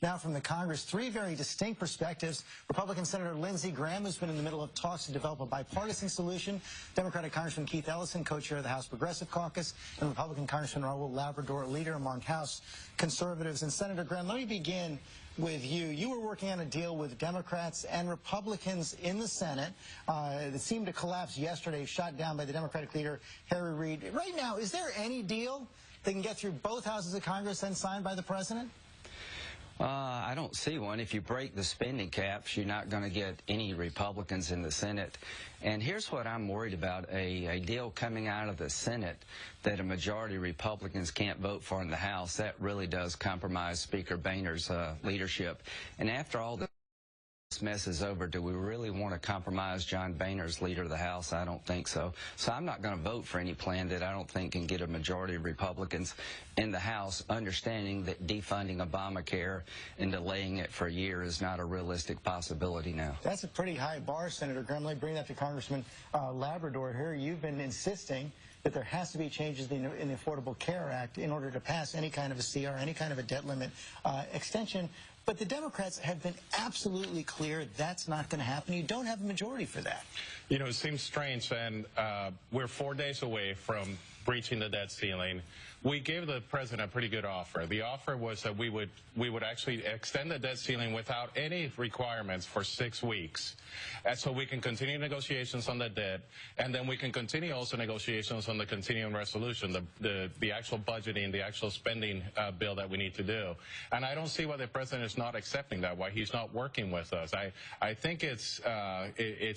Now from the Congress, three very distinct perspectives. Republican Senator Lindsey Graham, who's been in the middle of talks to develop a bipartisan solution. Democratic Congressman Keith Ellison, co-chair of the House Progressive Caucus. And Republican Congressman Raul Labrador, leader among House conservatives. And Senator Graham, let me begin with you. You were working on a deal with Democrats and Republicans in the Senate that seemed to collapse yesterday, shot down by the Democratic leader, Harry Reid. Right now, is there any deal that can get through both houses of Congress and signed by the president? I don't see one. If you break the spending caps, you're not going to get any Republicans in the Senate. And here's what I'm worried about, a deal coming out of the Senate that a majority of Republicans can't vote for in the House. That really does compromise Speaker Boehner's leadership. And after all this mess is over, do we really want to compromise John Boehner as leader of the House? I don't think so. So I'm not going to vote for any plan that I don't think can get a majority of Republicans in the House, understanding that defunding Obamacare and delaying it for a year is not a realistic possibility now. That's a pretty high bar, Senator Graham. Let me bring that to Congressman Labrador here. You've been insisting that there has to be changes in the Affordable Care Act in order to pass any kind of a CR, any kind of a debt limit extension. But the Democrats have been absolutely clear that's not going to happen. You don't have a majority for that. You know, it seems strange, and we're 4 days away from breaching the debt ceiling. We gave the president a pretty good offer. The offer was that we would actually extend the debt ceiling without any requirements for 6 weeks, and so we can continue negotiations on the debt, and then we can continue also negotiations on the continuing resolution, the actual budgeting, the actual spending bill that we need to do. And I don't see why the president is not accepting that, why he's not working with us. I think it's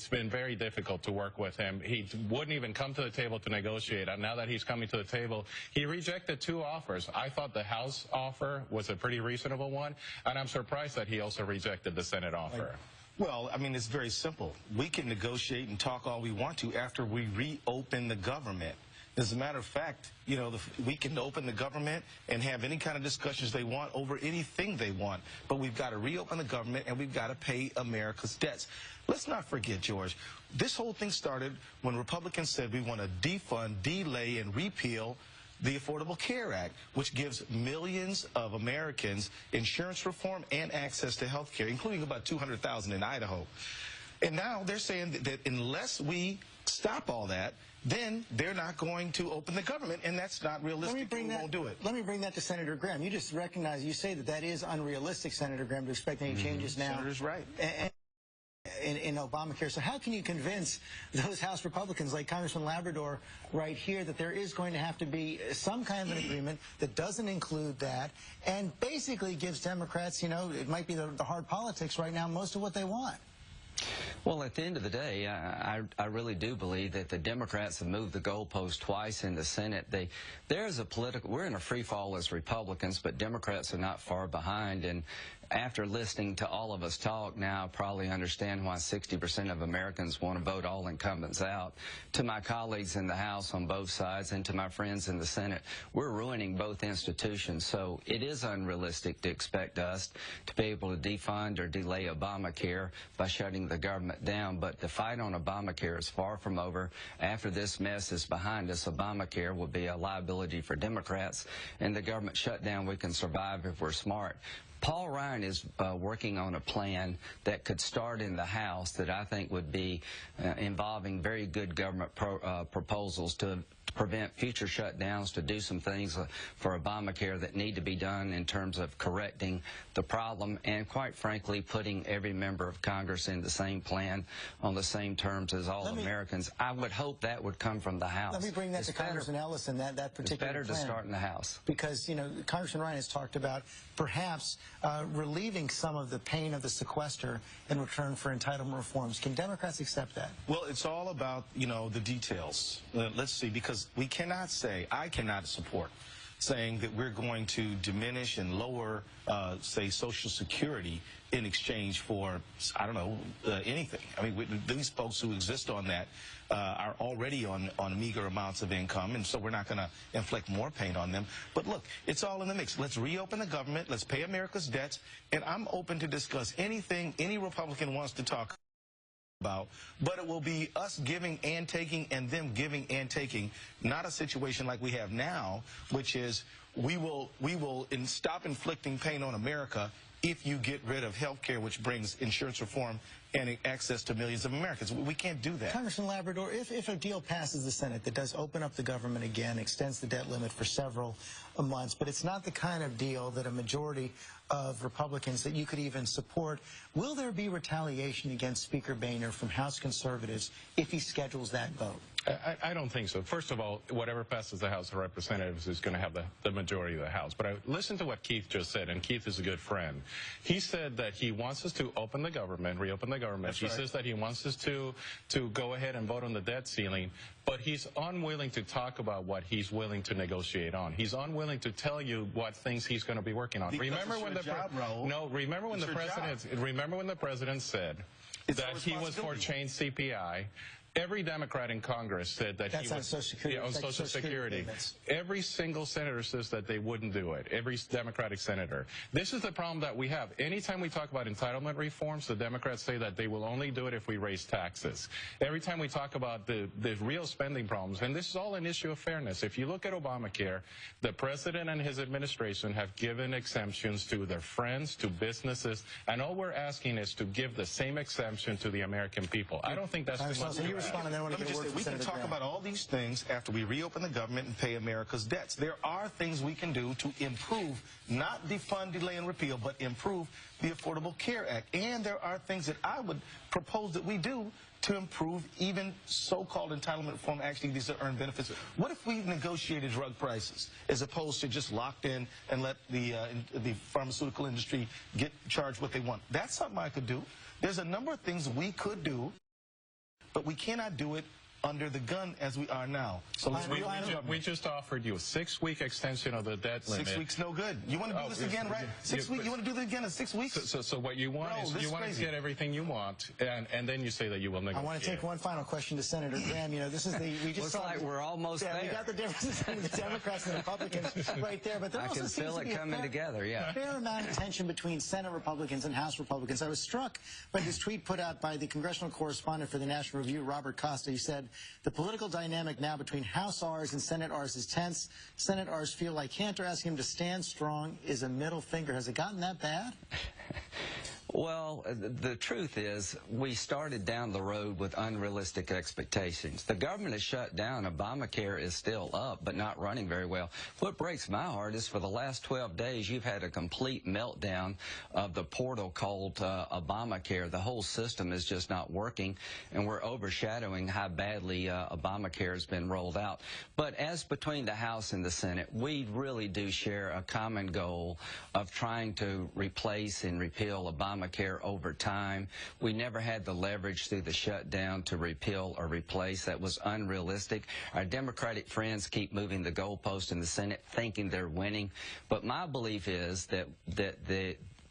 been very difficult to work with him. He wouldn't even come to the table to negotiate, and now that he's coming to the table, he rejected 2 offers. I thought the House offer was a pretty reasonable one, and I'm surprised that he also rejected the Senate offer. Well, I mean, it's very simple. We can negotiate and talk all we want to after we reopen the government. As a matter of fact, you know, we can open the government and have any kind of discussions they want over anything they want. But we've got to reopen the government, and we've got to pay America's debts. Let's not forget, George, this whole thing started when Republicans said we want to defund, delay, and repeal the Affordable Care Act, which gives millions of Americans insurance reform and access to health care, including about 200,000 in Idaho. And now they're saying that unless we stop all that, then they're not going to open the government, and that's not realistic. We won't do it. Let me bring that to Senator Graham. You just recognize, you say that is unrealistic, Senator Graham, to expect any changes now. Senator's right. In Obamacare. So how can you convince those House Republicans like Congressman Labrador right here that there is going to have to be some kind of an agreement that doesn't include that and basically gives Democrats, you know, it might be the hard politics right now, most of what they want? Well, at the end of the day, I really do believe that the Democrats have moved the goalpost twice in the Senate. We're in a free fall as Republicans, but Democrats are not far behind. And after listening to all of us talk now, I probably understand why 60% of Americans want to vote all incumbents out. To my colleagues in the House on both sides and to my friends in the Senate, we're ruining both institutions. So it is unrealistic to expect us to be able to defund or delay Obamacare by shutting the government down. But the fight on Obamacare is far from over. After this mess is behind us, Obamacare will be a liability for Democrats, and the government shutdown we can survive if we're smart. Paul Ryan is working on a plan that could start in the House that I think would be involving very good government proposals to prevent future shutdowns, to do some things for Obamacare that need to be done in terms of correcting the problem and, quite frankly, putting every member of Congress in the same plan on the same terms as all Americans. I would hope that would come from the House. Let me bring that to Congressman Ellison, that particular plan. It's better to start in the House. Because, you know, Congressman Ryan has talked about perhaps relieving some of the pain of the sequester in return for entitlement reforms. Can Democrats accept that? Well, it's all about, you know, the details. Let's see, because we cannot say, I cannot support saying that we're going to diminish and lower, say, Social Security in exchange for, I don't know, anything. I mean, these folks who exist on that are already on meager amounts of income, and so we're not going to inflict more pain on them. But look, it's all in the mix. Let's reopen the government. Let's pay America's debts, and I'm open to discuss anything any Republican wants to talk about, but it will be us giving and taking and them giving and taking, not a situation like we have now, which is we will stop inflicting pain on America if you get rid of health care, which brings insurance reform and access to millions of Americans. We can't do that. Congressman Labrador, if a deal passes the Senate that does open up the government again, extends the debt limit for several months, but it's not the kind of deal that a majority of Republicans that you could even support, will there be retaliation against Speaker Boehner from House conservatives if he schedules that vote? I don't think so. First of all, whatever passes the House of Representatives is going to have the majority of the House. But listen to what Keith just said, and Keith is a good friend. He said that he wants us to open the government, reopen the government. That's right. He says that he wants us to go ahead and vote on the debt ceiling, but he's unwilling to talk about what he's willing to negotiate on. He's unwilling to tell you what things he's going to be working on. Remember when the president said that he was for change CPI. Every Democrat in Congress said that he was on Social Security. Yeah, on Social Security. Every single senator says that they wouldn't do it. Every Democratic senator. This is the problem that we have. Anytime we talk about entitlement reforms, the Democrats say that they will only do it if we raise taxes. Every time we talk about the real spending problems, and this is all an issue of fairness. If you look at Obamacare, the president and his administration have given exemptions to their friends, to businesses, and all we're asking is to give the same exemption to the American people. I don't think that's too much. Let me just say, we can talk about all these things after we reopen the government and pay America's debts. There are things we can do to improve, not defund, delay, and repeal, but improve the Affordable Care Act. And there are things that I would propose that we do to improve even so-called entitlement reform, actually these are earned benefits. What if we negotiated drug prices as opposed to just locked in and let the pharmaceutical industry get charged what they want? That's something I could do. There's a number of things we could do, but we cannot do it under the gun as we are now. So we just offered you a 6-week extension of the debt limit. 6 weeks no good. You want to do this again, right? 6 weeks. You want to do this again in 6 weeks? So what you want is you want to get everything you want, and then you say that you will negotiate. I want to take one final question to Senator Graham. You know, this is we just saw like we're almost there. We got the differences between the Democrats and the Republicans right there, but there I also can feel it coming together. Yeah, a fair amount of tension between Senate Republicans and House Republicans. I was struck by this tweet put out by the congressional correspondent for the National Review, Robert Costa. He said the political dynamic now between House R's and Senate R's is tense. Senate R's feel like Cantor asking him to stand strong is a middle finger. Has it gotten that bad? Well, the truth is we started down the road with unrealistic expectations. The government is shut down. Obamacare is still up, but not running very well. What breaks my heart is for the last 12 days, you've had a complete meltdown of the portal called Obamacare. The whole system is just not working, and we're overshadowing how badly Obamacare has been rolled out. But as between the House and the Senate, we really do share a common goal of trying to replace and repeal Obamacare over time. We never had the leverage through the shutdown to repeal or replace. That was unrealistic. Our Democratic friends keep moving the goalpost in the Senate, thinking they're winning. But my belief is that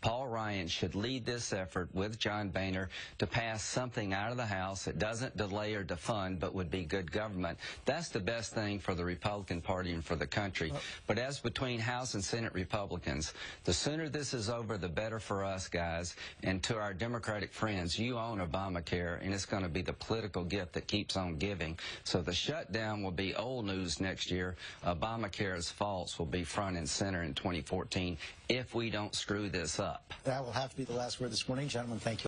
Paul Ryan should lead this effort with John Boehner to pass something out of the House that doesn't delay or defund, but would be good government. That's the best thing for the Republican Party and for the country. But as between House and Senate Republicans, the sooner this is over, the better for us, guys. And to our Democratic friends, you own Obamacare, and it's going to be the political gift that keeps on giving. So the shutdown will be old news next year. Obamacare's faults will be front and center in 2014 if we don't screw this up. That will have to be the last word this morning. Gentlemen, thank you.